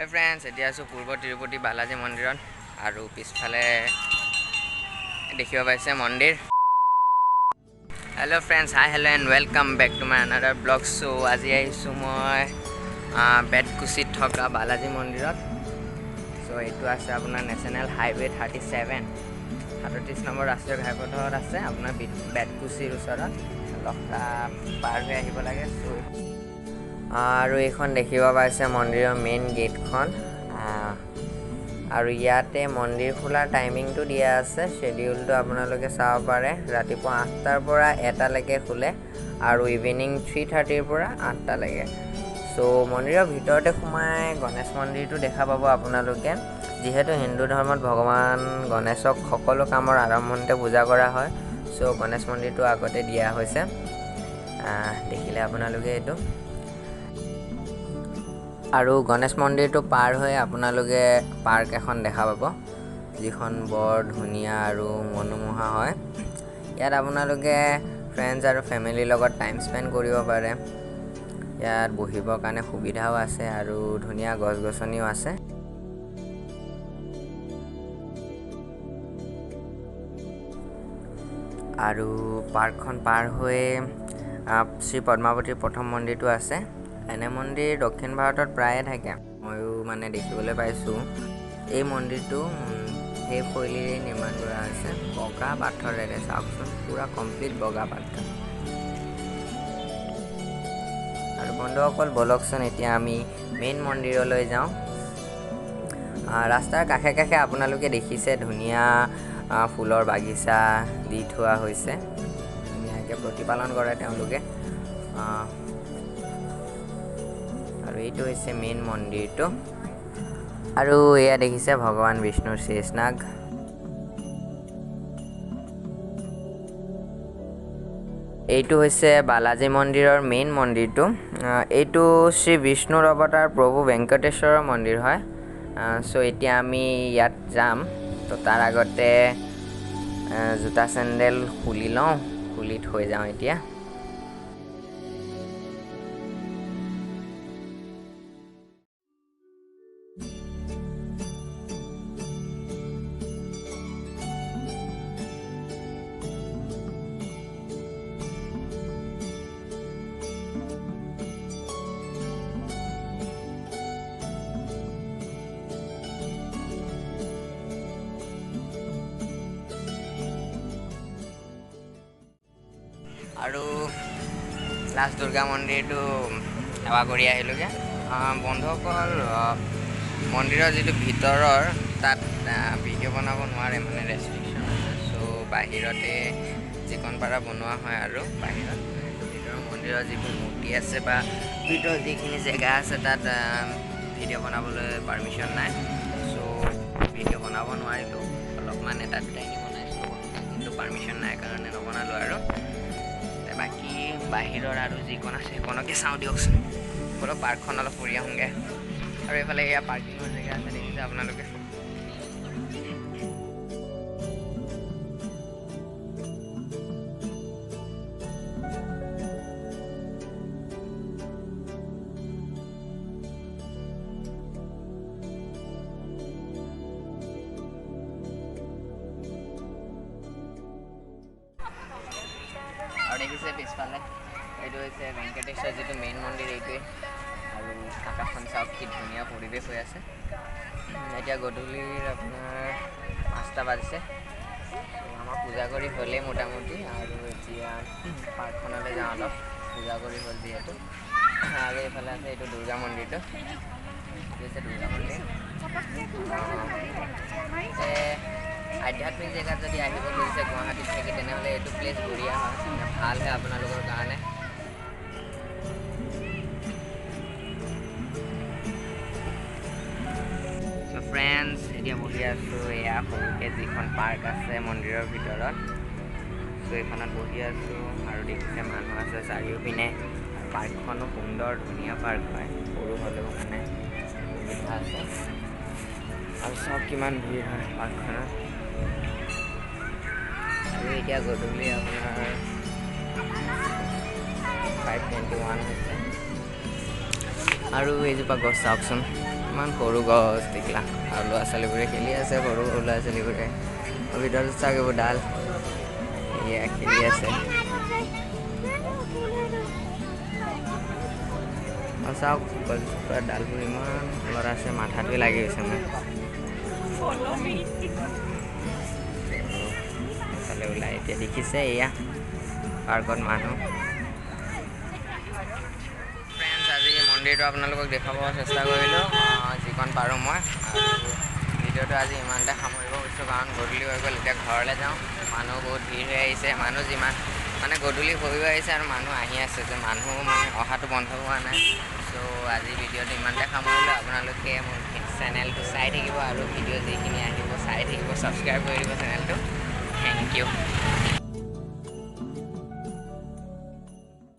Friends এতিয়া আছোঁ পূৰ্ব তিৰুপতি বালাজী মন্দিৰত আৰু পিছফালে দেখিব পাইছে মন্দিৰ। Hello' friends, hi hello' and welcome back to my another blog. So' আজি আহিছোঁ মই বেতকুছিত থকা বালাজী মন্দিৰত। চ' এইটো আছে আপোনাৰ নেশ্যনেল হাইৱে 37 নম্বৰ ৰাষ্ট্ৰীয় ঘাইপথত আছে আপোনাৰ বেতকুছিৰ ওচৰত। লখৰা পাৰ হৈ আহিব লাগে। চ' আৰু এইখন দেখিব পাইছে মন্দিৰৰ মেইন গেটখন। আৰু ইয়াতে মন্দিৰ খোলাৰ টাইমিংটো দিয়া আছে, শ্বেডিউলটো আপোনালোকে চাব পাৰে। ৰাতিপুৱা 8টাৰ পৰা 1টালৈকে খোলে আৰু ইভিনিং 3:30ৰ পৰা 8টালৈকে। চ' মন্দিৰৰ ভিতৰতে সোমাই গণেশ মন্দিৰটো দেখা পাব আপোনালোকে। যিহেতু হিন্দু ধৰ্মত ভগৱান গণেশক সকলো কামৰ আৰম্ভণিতে পূজা কৰা হয়, চ' গণেশ মন্দিৰটো আগতে দিয়া হৈছে। দেখিলে আপোনালোকে এইটো। আৰু গণেশ মন্দিৰটো পাৰ হৈ আপোনালোকে পাৰ্ক এখন দেখা পাব, যিখন বৰ ধুনীয়া আৰু মনোমোহা হয়। ইয়াত আপোনালোকে ফ্ৰেণ্ডছ আৰু ফেমিলিৰ লগত টাইম স্পেণ্ড কৰিব পাৰে। ইয়াত বহিবৰ কাৰণে সুবিধাও আছে আৰু ধুনীয়া গছ গছনিও আছে। আৰু পাৰ্কখন পাৰ হৈ শ্ৰী পদ্মাৱতীৰ প্ৰথম মন্দিৰটো আছে। এনে মন্দিৰ দক্ষিণ ভাৰতত প্ৰায়ে থাকে, ময়ো দেখিবলৈ পাইছোঁ। এই মন্দিৰটো সেই শৈলীৰে নিৰ্মাণ কৰা হৈছে, বগা পাথৰেৰে। চাওকচোন, পূৰা কমপ্লিট বগা পাথৰ। আৰু বন্ধুসকল ব'লকচোন এতিয়া আমি মেইন মন্দিৰলৈ যাওঁ। ৰাস্তাৰ কাষে কাষে আপোনালোকে দেখিছে ধুনীয়া ফুলৰ বাগিচা দি থোৱা হৈছে, ধুনীয়াকৈ প্ৰতিপালন কৰে তেওঁলোকে। আৰু এইটো হৈছে মেইন মন্দিৰটো। আৰু এয়া দেখিছে ভগৱান বিষ্ণুৰ শেষনাগ। এইটো হৈছে বালাজী মন্দিৰৰ মেইন মন্দিৰটো। এইটো শ্ৰী বিষ্ণুৰ অৱতাৰ প্ৰভু ভেংকটেশ্বৰৰ মন্দিৰ হয়। চ' এতিয়া আমি ইয়াত যাম, তো তাৰ আগতে জোতা চেণ্ডেল খুলি লওঁ, খুলি থৈ যাওঁ এতিয়া। আৰু লাষ্ট দুৰ্গা মন্দিৰটো সেৱা কৰি আহিলোঁগৈ। বন্ধুসকল, মন্দিৰৰ যিটো ভিতৰৰ তাত ভিডিঅ' বনাব নোৱাৰে, ৰেষ্ট্ৰিকশ্যন আছে। চ' বাহিৰতে যিকণ পাৰা বনোৱা হয়। আৰু বাহিৰত ভিতৰৰ মন্দিৰৰ যিবোৰ মূৰ্তি আছে বা ভিতৰৰ যিখিনি জেগা আছে তাত ভিডিঅ' বনাবলৈ পাৰ্মিশ্যন নাই। চ' ভিডিঅ' বনাব নোৱাৰিলোঁ। অলপমান তাত টাইনি বনাইছিলোঁ, কিন্তু পাৰ্মিশ্যন নাই কাৰণে নবনালোঁ। আৰু বাকী বাহিৰৰ আৰু যিকণ আছে সেইকণকে চাওঁ দিয়কচোন। বলক পাৰ্কখন অলপ ফুৰি আহোঁগৈ। আৰু এইফালে এয়া পাৰ্কিঙৰ জেগা আছে, দেখিছে আপোনালোকে। আৰু দেখিছে পিছফালে এইটো হৈছে ভেংকটেশ্বৰ যিটো মেইন মন্দিৰ, এইটোৱে। আৰু আকাশখন চাওক, কি ধুনীয়া পৰিৱেশ হৈ আছে। এতিয়া গধূলিৰ আপোনাৰ 5টা বাজিছে। আমাৰ পূজা কৰি হ'লেই মোটামুটি। আৰু এতিয়া পাৰ্কখনলৈ যাওঁ, অলপ পূজা কৰি হ'ল যিহেতু। আৰু এইফালে আছে এইটো দুৰ্গা মন্দিৰটো, এইটো হৈছে দুৰ্গা মন্দিৰ। আধ্যাত্মিক জেগাত যদি আহিব খুজিছে গুৱাহাটীত থাকি, তেনেহ'লে এইটো প্লেচ বঢ়িয়া হয়, ভাল হয় আপোনালোকৰ কাৰণে। চ' ফ্ৰেণ্ডছ, এতিয়া বহি আছোঁ এয়া সৰুকৈ যিখন পাৰ্ক আছে মন্দিৰৰ ভিতৰত। চ' এইখনত বহি আছোঁ আৰু দেখিছে মানুহ আছে চাৰিওপিনে। পাৰ্কখনো সুন্দৰ ধুনীয়া পাৰ্ক হয়, সৰু হ'লেও সুবিধা আছে। আৰু চাওক কিমান ভিৰ হয় পাৰ্কখনত। আৰু এতিয়া গধূলি আপোনাৰ 5:21 হৈছে। আৰু এইজোপা গছ চাওকচোন, ইমান সৰু গছ দেখিলা আৰু ল'ৰা ছোৱালীবোৰে খেলি আছে সৰু সৰু ল'ৰা ছোৱালীবোৰে ভিতৰত চাগে ডাল এয়া খেলি আছে চাওক গছজোপা ডালবোৰ ইমান তলত আছে মাথাটোৱে লাগি গৈছে মোৰ ফালে ওলাই এতিয়া দেখিছে এয়া পাৰ্কত মানুহ ফ্ৰেণ্ডছ আজি মন্দিৰটো আপোনালোকক দেখাব চেষ্টা কৰিলোঁ যিকণ পাৰোঁ মই আৰু ভিডিঅ'টো আজি ইমানতে সামৰিব খুজিছোঁ কাৰণ গধূলি হৈ গ'ল এতিয়া ঘৰলৈ যাওঁ মানুহ বহুত ভিৰ হৈ আহিছে মানুহ যিমান মানে গধূলি হৈ আহিছে আৰু মানুহ আহি আছে যে মানুহ মানে অহাটো বন্ধ হোৱা নাই চ' আজি ভিডিঅ'টো ইমানতে সামৰিলোঁ আপোনালোকে মোৰ চেনেলটো চাই থাকিব আৰু ভিডিঅ' যিখিনি আহিব চাই থাকিব ছাবস্ক্ৰাইব কৰি দিব চেনেলটো থেংক ইউ